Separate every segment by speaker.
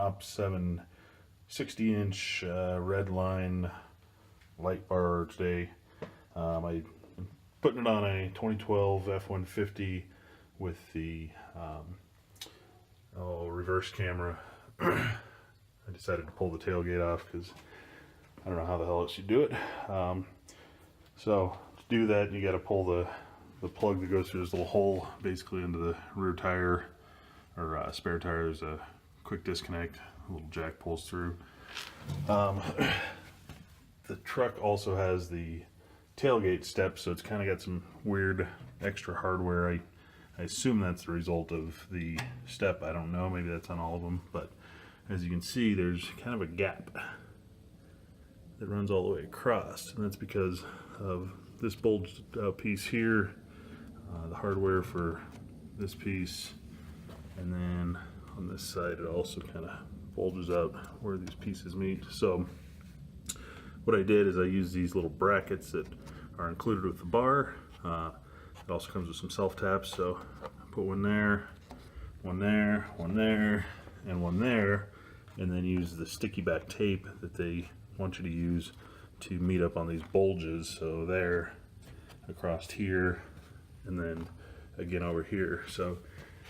Speaker 1: OPT7 60-inch Redline light bar today. I'm putting it on a 2012 F-150 with the reverse camera. I decided to pull the tailgate off because I don't know how the hell else you do it. So to do that, you got to pull the plug that goes through this little hole basically into the rear tire or spare tire. There's a quick disconnect, a little jack pulls through. The truck also has the tailgate step, so it's kind of got some weird extra hardware. I assume that's the result of the step. I don't know, maybe that's on all of them, but as you can see, there's kind of a gap that runs all the way across, and that's because of this bulged out piece here, the hardware for this piece, and then on this side it also kind of bulges out where these pieces meet. So what I did is I used these little brackets that are included with the bar. It also comes with some self-taps, so I put one there, one there, one there, and one there, and then use the sticky back tape that they want you to use to meet up on these bulges. So there, across here, and then again over here. So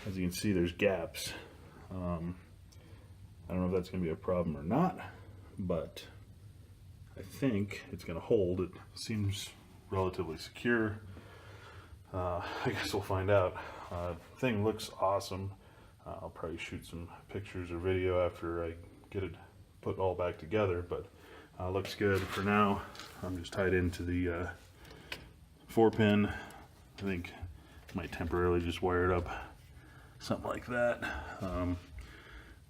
Speaker 1: as you can see, there's gaps. I don't know if that's going to be a problem or not, but I think it's going to hold. It seems relatively secure. I guess we'll find out. Thing looks awesome. I'll probably shoot some pictures or video after I get it put all back together, but looks good for now. I'm just tied into the 4-pin. I think I might temporarily just wire it up, something like that.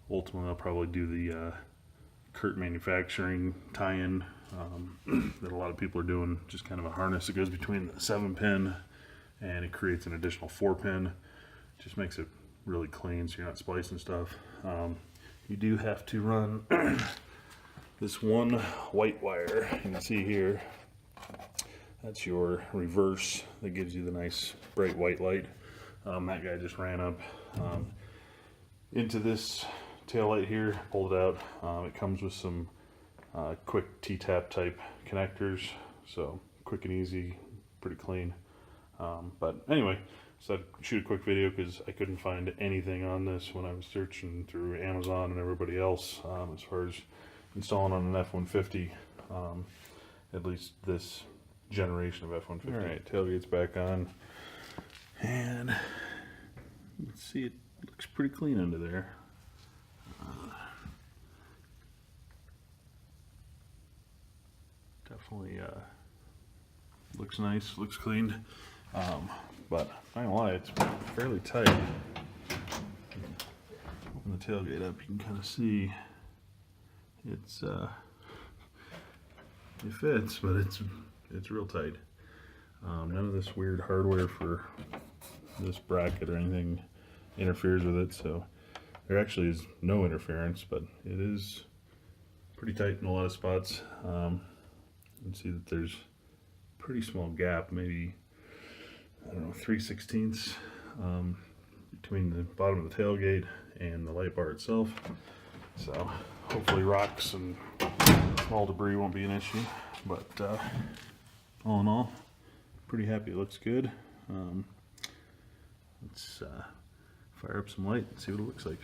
Speaker 1: Ultimately, I'll probably do the Kurt manufacturing tie-in that a lot of people are doing, just kind of a harness that goes between the 7-pin and it creates an additional 4-pin. Just makes it really clean so you're not splicing stuff. You do have to run this one white wire. You can see here, that's your reverse that gives you the nice bright white light. That guy just ran up into this tail light here, pulled it out. It comes with some quick T-tap type connectors, so quick and easy, pretty clean. But anyway, so I'd shoot a quick video because I couldn't find anything on this when I was searching through Amazon and everybody else as far as installing on an F-150, at least this generation of F-150. Alright, tailgate's back on, and you can see it looks pretty clean under there. Definitely looks nice, looks clean, but I'm not gonna lie, it's fairly tight. Open the tailgate up, you can kind of see it's it fits, but it's real tight. None of this weird hardware for this bracket or anything interferes with it, so there actually is no interference, but it is pretty tight in a lot of spots. You can see that there's a pretty small gap, maybe, I don't know, 3/16 between the bottom of the tailgate and the light bar itself. So hopefully rocks and small debris won't be an issue, but all in all, pretty happy. It looks good. Let's fire up some light and see what it looks like.